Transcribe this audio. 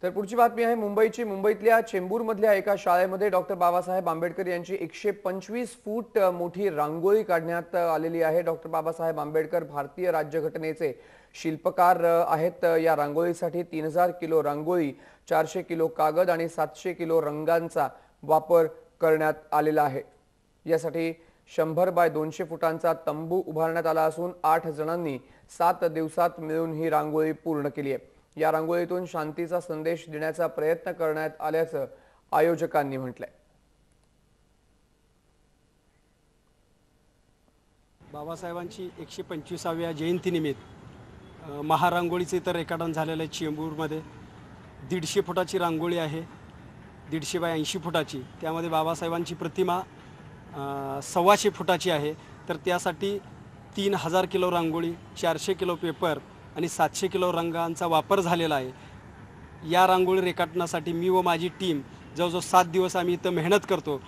तर पुढची बातमी आहे मुंबईची। मुंबईतल्या चेंबूरमधल्या एका शाळेमध्ये डॉक्टर बाबासाहेब आंबेडकर यांची 125 फूट मोठी रांगोळी काढण्यात आलेली आहे। डॉक्टर बाबासाहेब आंबेडकर भारतीय राज्यघटनेचे शिल्पकार आहेत। या रांगोळीसाठी 3000 किलो रांगोळी, 400 किलो कागद आणि 700 किलो रंगांचा वापर करण्यात आलेला आहे। यासाठी 100 बाय 200 फुटांचा तंबू उभारण्यात आला असून 8 जणांनी 7 दिवसात मिळून ही रांगोळी पूर्ण केली आहे। या रांगोळीतून शांतीचा संदेश देण्याचा प्रयत्न करण्यात आल्याचं आयोजकांनी म्हटलंय। बाबासाहेबांची 125व्या जयंतीनिमित्त महारांगोळीचे तर रेखाटन झालेलं आहे। चेंबूरमध्ये 150 फुटाची रांगोळी आहे, 150 बाय 80 फुटाची। त्यामध्ये बाबासाहेबांची प्रतिमा 125 फुटाची आहे। तर त्यासाठी 3000 किलो रांगोळी, 400 किलो पेपर आणि 700 किलो रंगांचा वापर झालेला आहे। या रांगोळी रेखाटनासाठी मी व माझी टीम जवळजवळ 7 दिवस आम्ही इथं मेहनत करतो।